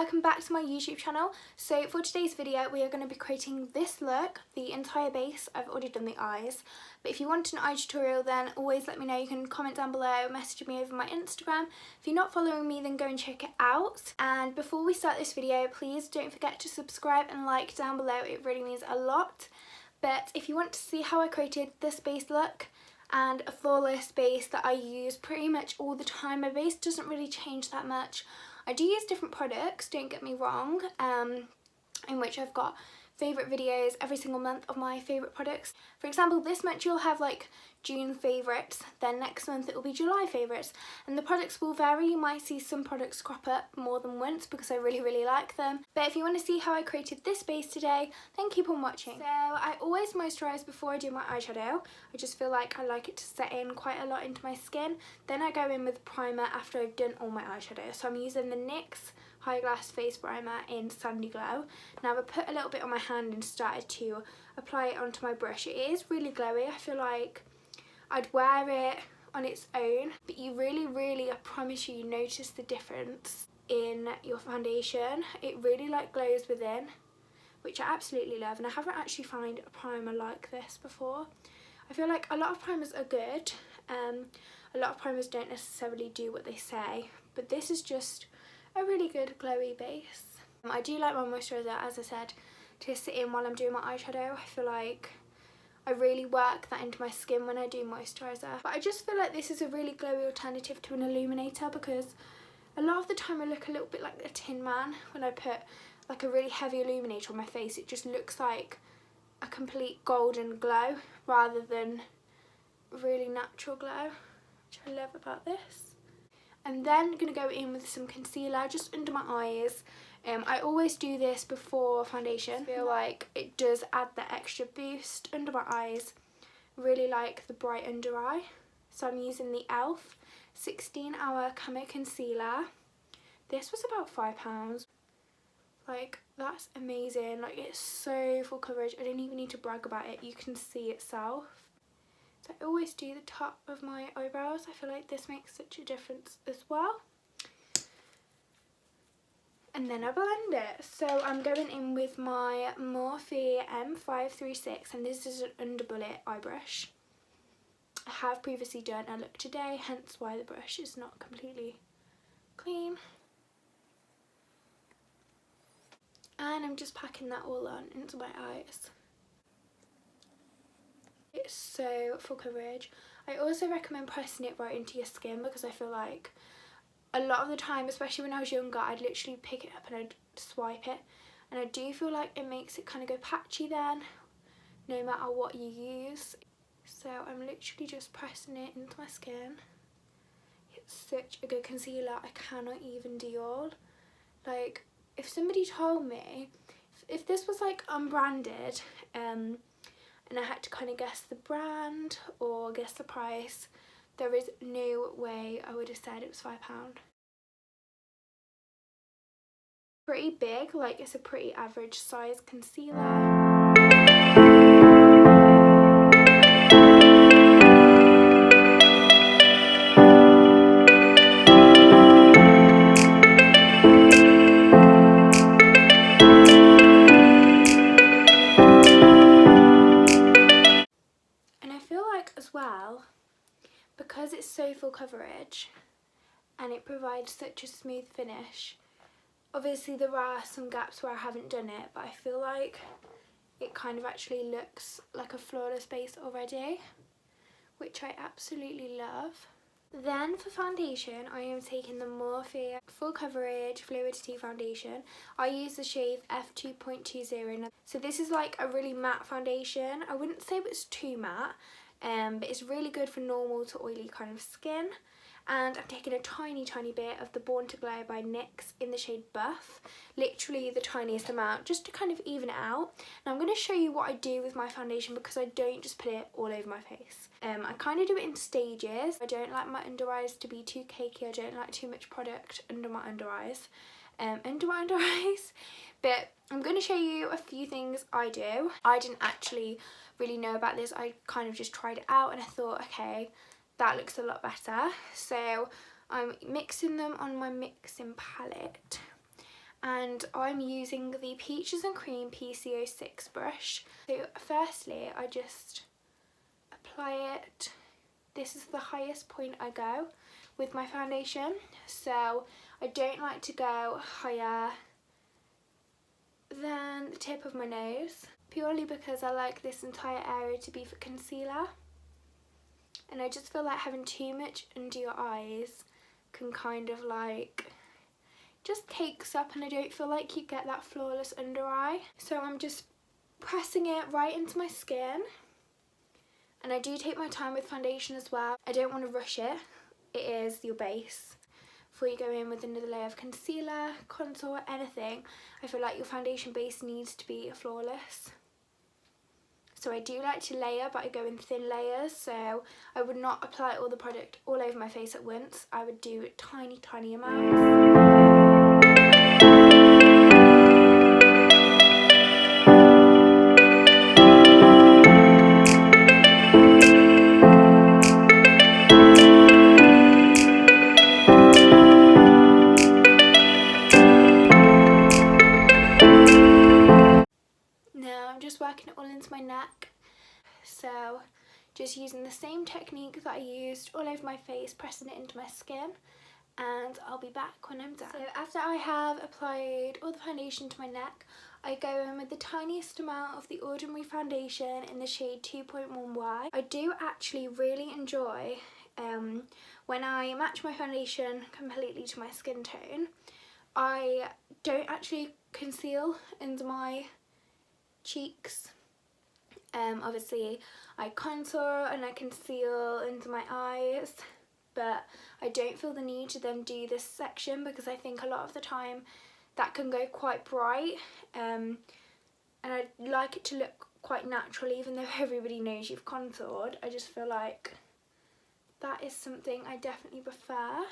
welcome back to my YouTube channel. So for today's video we are going to be creating this look, the entire base. I've already done the eyes, but if you want an eye tutorial then always let me know. You can comment down below, message me over my Instagram. If you're not following me then go and check it out. And before we start this video, please don't forget to subscribe and like down below, it really means a lot. But if you want to see how I created this base look and a flawless base that I use pretty much all the time, my base doesn't really change that much. I do use different products, don't get me wrong, in which I've got favourite videos every single month of my favourite products. For example, this month you'll have like June favourites, then next month it will be July favourites, and the products will vary. You might see some products crop up more than once because I really like them. But if you want to see how I created this base today, then keep on watching. So I always moisturise before I do my eyeshadow. I just feel like I like it to set in quite a lot into my skin. Then I go in with primer after I've done all my eyeshadow. So I'm using the NYX High Glass Face Primer in Sandy Glow. Now I put a little bit on my hand and started to apply it onto my brush. It is really glowy. I feel like I'd wear it on its own, but you really, I promise you notice the difference in your foundation. It really like glows within, which I absolutely love, and I haven't actually found a primer like this before. I feel like a lot of primers are good, a lot of primers don't necessarily do what they say, but this is just a really good glowy base. I do like my moisturiser, as I said, to sit in while I'm doing my eyeshadow. I feel like I really work that into my skin when I do moisturiser. But I just feel like this is a really glowy alternative to an illuminator, because a lot of the time I look a little bit like a Tin Man when I put like a really heavy illuminator on my face. It just looks like a complete golden glow rather than really natural glow, which I love about this. I'm then going to go in with some concealer just under my eyes. I always do this before foundation. I feel like it does add that extra boost under my eyes. Really like the bright under eye. So I'm using the e.l.f. 16-hour camo concealer. This was about £5. Like, that's amazing. Like, it's so full coverage. I don't even need to brag about it. You can see itself. So I always do the top of my eyebrows. I feel like this makes such a difference as well. And then I blend it. So I'm going in with my Morphe M536, and this is an under bullet eye brush. I have previously done a look today, hence why the brush is not completely clean. And I'm just packing that all on into my eyes. It's so full coverage. I also recommend pressing it right into your skin, because I feel like a lot of the time, especially when I was younger, I'd literally pick it up and I'd swipe it, and I do feel like it makes it kind of go patchy then, no matter what you use. So I'm literally just pressing it into my skin. It's such a good concealer, I cannot even deal. Like, if somebody told me, if this was like unbranded, and I had to kind of guess the brand or guess the price, there is no way I would have said it was £5. Pretty big, like it's a pretty average size concealer. As well, because it's so full coverage and it provides such a smooth finish, obviously there are some gaps where I haven't done it, but I feel like it kind of actually looks like a flawless base already, which I absolutely love. Then for foundation, I am taking the Morphe Full Coverage Fluidity Foundation. I use the shade F2.20. So this is like a really matte foundation. I wouldn't say it's too matte, but it's really good for normal to oily kind of skin. And I'm taking a tiny bit of the Born to Glow by NYX in the shade Buff, literally the tiniest amount, just to kind of even it out. Now I'm going to show you what I do with my foundation, because I don't just put it all over my face. I kind of do it in stages. I don't like my under eyes to be too cakey. I don't like too much product under my under eyes. But I'm going to show you a few things I do. I didn't actually really know about this. I kind of just tried it out and I thought, okay, that looks a lot better. So I'm mixing them on my mixing palette, and I'm using the Peaches and Cream PC06 brush. So firstly, I just apply it. This is the highest point I go with my foundation, so I don't like to go higher than the tip of my nose, purely because I like this entire area to be for concealer, and I just feel like having too much under your eyes can kind of like just cakes up, and I don't feel like you get that flawless under eye. So I'm just pressing it right into my skin, and I do take my time with foundation as well. I don't want to rush it. It is your base. Before you go in with another layer of concealer, contour, anything, I feel like your foundation base needs to be flawless. So I do like to layer, but I go in thin layers, so I would not apply all the product all over my face at once. I would do tiny, tiny amounts. Working it all into my neck, so just using the same technique that I used all over my face, pressing it into my skin, and I'll be back when I'm done. So after I have applied all the foundation to my neck, I go in with the tiniest amount of the Ordinary foundation in the shade 2.1Y. I do actually really enjoy when I match my foundation completely to my skin tone. I don't actually conceal under my cheeks. Obviously I contour and I conceal under my eyes, but I don't feel the need to then do this section because I think a lot of the time that can go quite bright, and I like it to look quite natural even though everybody knows you've contoured. I just feel like that is something I definitely prefer.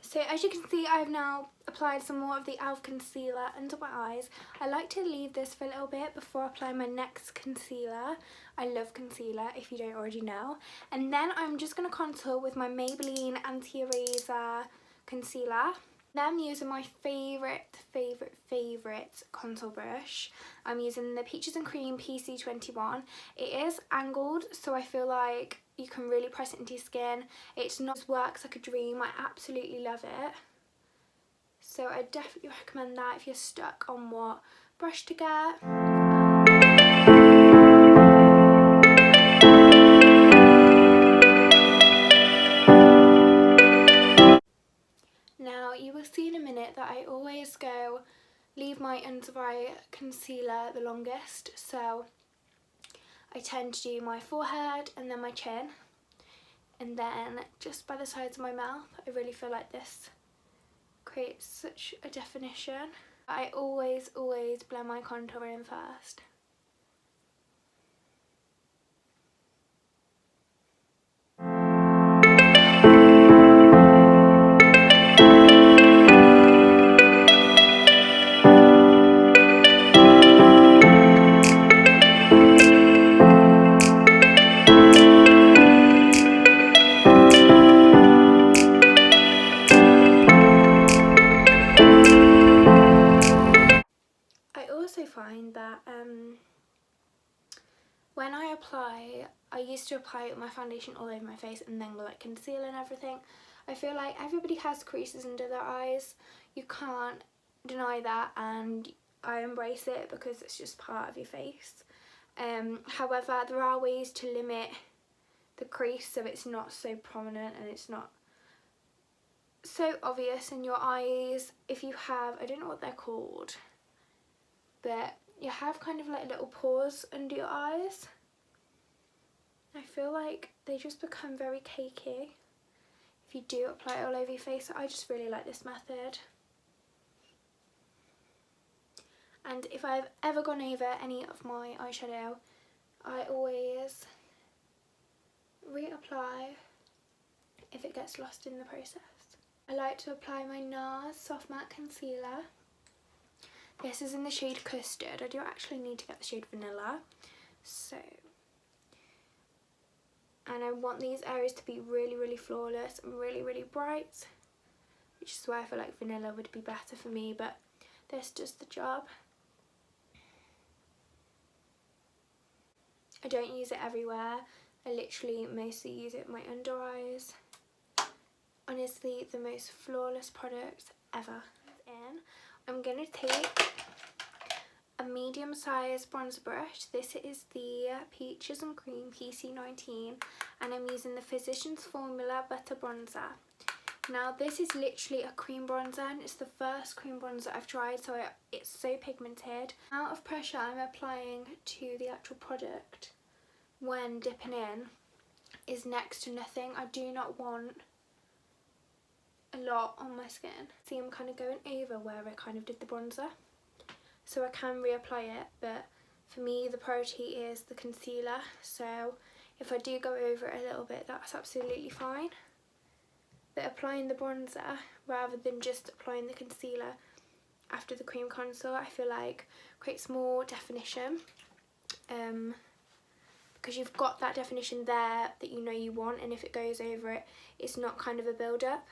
So as you can see, I've now applied some more of the e.l.f. concealer under my eyes. I like to leave this for a little bit before applying my next concealer. I love concealer, if you don't already know. And then I'm just going to contour with my Maybelline Anti-Eraser concealer. Now I'm using my favourite contour brush. I'm using the Peaches and Cream PC21. It is angled, so I feel like you can really press it into your skin. It works like a dream. I absolutely love it. So I definitely recommend that if you're stuck on what brush to get. Now you will see in a minute that I always leave my under eye concealer the longest, so I tend to do my forehead and then my chin, and then just by the sides of my mouth. I really feel like this creates such a definition. I always blend my contour in first. Find that when I apply, I used to apply my foundation all over my face and then like conceal and everything. I feel like everybody has creases under their eyes. You can't deny that, and I embrace it because it's just part of your face. However, there are ways to limit the crease so it's not so prominent and it's not so obvious in your eyes. If you have, I don't know what they're called, but you have kind of like little pores under your eyes. I feel like they just become very cakey if you do apply it all over your face. So I just really like this method. And if I've ever gone over any of my eyeshadow, I always reapply if it gets lost in the process. I like to apply my NARS Soft Matte Concealer. This is in the shade Custard. I do actually need to get the shade Vanilla. So, and I want these areas to be really flawless and really bright, which is why I feel like Vanilla would be better for me, but this does the job. I don't use it everywhere. I literally mostly use it in my under eyes. Honestly, the most flawless product ever. I'm going to take a medium sized bronzer brush. This is the Peaches and Cream PC19 and I'm using the Physicians Formula Butter Bronzer. Now this is literally a cream bronzer and it's the first cream bronzer I've tried, so it's so pigmented. The amount of pressure I'm applying to the actual product when dipping in is next to nothing. I do not want a lot on my skin. See, I'm kind of going over where I kind of did the bronzer, so I can reapply it, but for me the priority is the concealer, so if I do go over it a little bit, that's absolutely fine. But applying the bronzer rather than just applying the concealer after the cream contour, I feel like creates more definition, because you've got that definition there that you know you want, and if it goes over it, it's not kind of a build-up,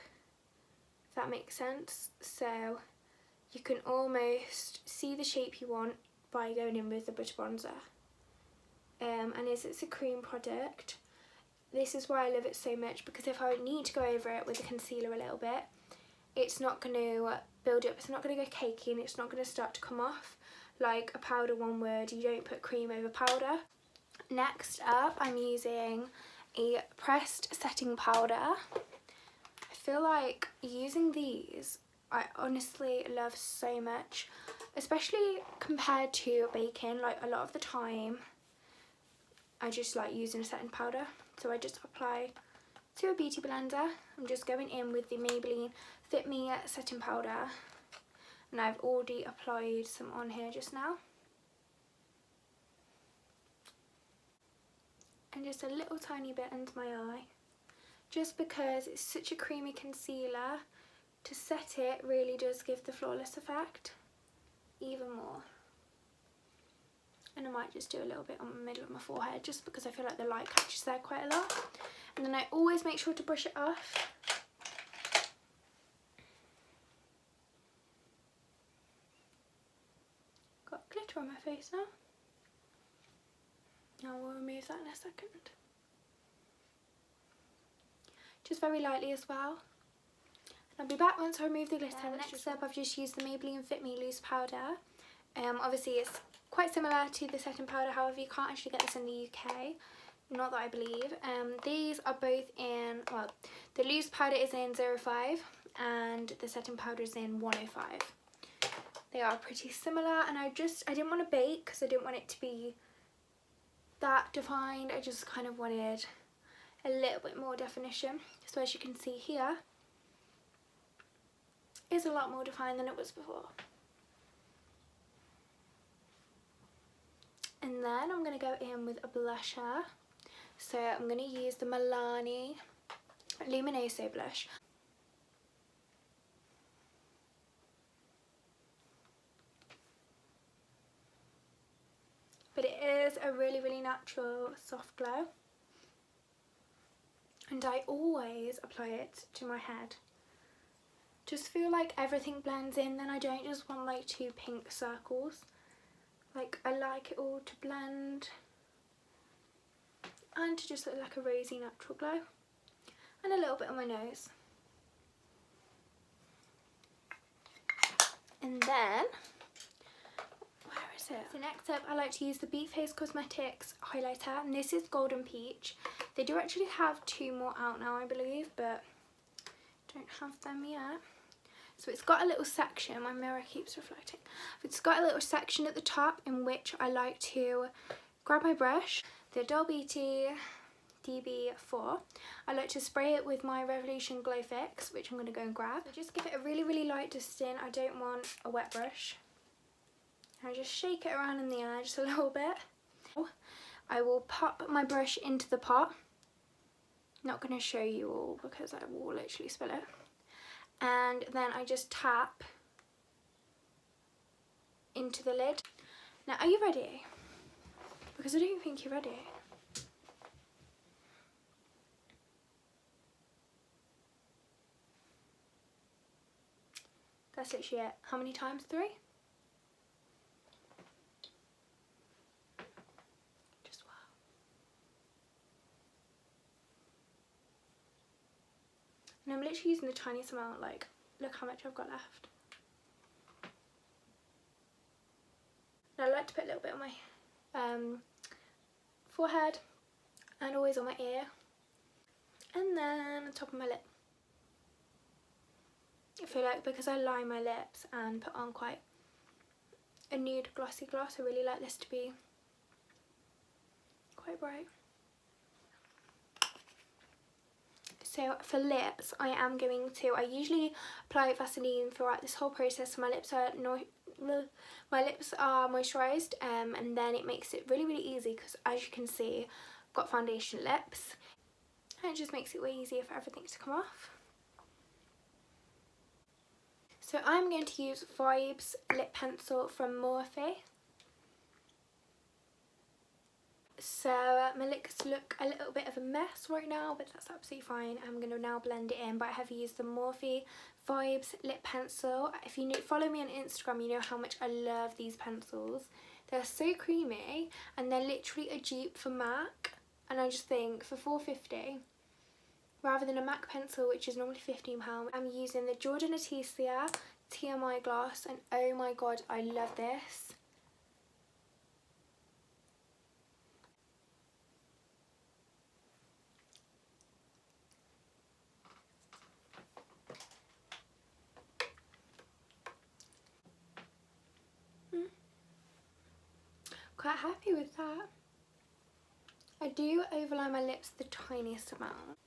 if that makes sense. So you can almost see the shape you want by going in with the butter bronzer. And as it's a cream product, this is why I love it so much, because if I need to go over it with the concealer a little bit, it's not going to build up, it's not going to go cakey, and it's not going to start to come off like a powder one would. You don't put cream over powder. Next up, I'm using a pressed setting powder. I feel like using these, I honestly love so much, especially compared to baking. Like a lot of the time, I just like using a setting powder. So I just apply to a beauty blender. I'm just going in with the Maybelline Fit Me setting powder, and I've already applied some on here just now. And just a little tiny bit under my eye, just because it's such a creamy concealer. To set it really does give the flawless effect even more. And I might just do a little bit on the middle of my forehead, just because I feel like the light catches there quite a lot. And then I always make sure to brush it off. Got glitter on my face now. Now we'll remove that in a second. Just very lightly as well. I'll be back once I remove the glitter. Next up, I've just used the Maybelline Fit Me loose powder. Obviously it's quite similar to the setting powder, however you can't actually get this in the UK, not that I believe. These are both in, well, the loose powder is in 05 and the setting powder is in 105. They are pretty similar, and I didn't want to bake because I didn't want it to be that defined. I just kind of wanted a little bit more definition. So as you can see here, it's a lot more defined than it was before. And then I'm going to go in with a blusher. So I'm going to use the Milani Luminoso blush. But it is a really, really natural soft glow. And I always apply it to my head. Just feel like everything blends in, then I don't just want like two pink circles. Like, I like it all to blend and to just look like a rosy natural glow. And a little bit on my nose. And then, where is it? So next up, I like to use the Beat Face Cosmetics highlighter, and this is Golden Peach. They do actually have two more out now, I believe, but don't have them yet. So it's got a little section, my mirror keeps reflecting. It's got a little section at the top in which I like to grab my brush, the Doll Beauty DB4. I like to spray it with my Revolution Glow Fix, which I'm going to go and grab. So just give it a really, really light dusting. I don't want a wet brush. I just shake it around in the air just a little bit. I will pop my brush into the pot. Not going to show you all because I will literally spill it. And then I just tap into the lid. Now, are you ready? Because I don't think you're ready. That's literally it. How many times? 3? literally using the tiniest amount, like look how much I've got left. And I like to put a little bit on my forehead and always on my ear, and then on top of my lip. I feel like because I line my lips and put on quite a nude glossy gloss, I really like this to be quite bright. So for lips, I am going to, I usually apply Vaseline throughout this whole process so my lips are moisturised, and then it makes it really easy because, as you can see, I've got foundation lips, and it just makes it way easier for everything to come off. So I'm going to use Vibes lip pencil from Morphe. So my lips look a little bit of a mess right now, but that's absolutely fine. I'm going to now blend it in, but I have used the Morphe Vibes lip pencil. If you follow me on Instagram, you know how much I love these pencils. They're so creamy, and they're literally a dupe for MAC, and I just think for £4.50, rather than a MAC pencil which is normally £15, I'm using the Jordan Artesia TMI gloss, and oh my god, I love this. Quite happy with that. I do overline my lips the tiniest amount.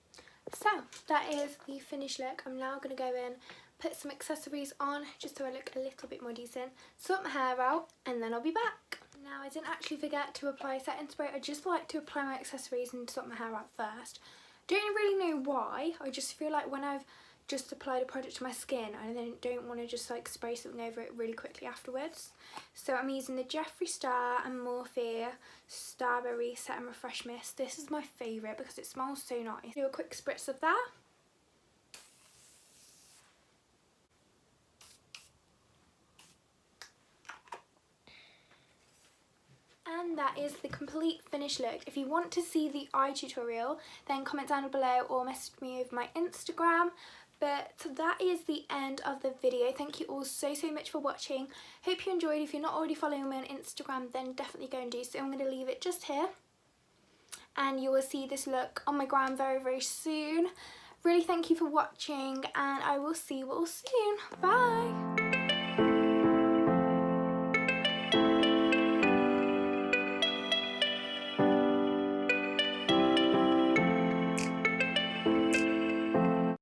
So that is the finished look. I'm now going to go in, put some accessories on just so I look a little bit more decent, sort my hair out, and then I'll be back. Now, I didn't actually forget to apply setting spray. I just like to apply my accessories and sort my hair out first. Don't really know why. I just feel like when I've just applied a product to my skin, I then don't want to just like spray something over it really quickly afterwards. So I'm using the Jeffree Star and Morphe Starberry Set and Refresh Mist. This is my favourite because it smells so nice. Do a quick spritz of that. And that is the complete finished look. If you want to see the eye tutorial, then comment down below or message me over my Instagram. But that is the end of the video. Thank you all so much for watching. Hope you enjoyed. If you're not already following me on Instagram, then definitely go and do so. I'm going to leave it just here, and you will see this look on my gram very soon. Really thank you for watching, and I will see you all soon. Bye.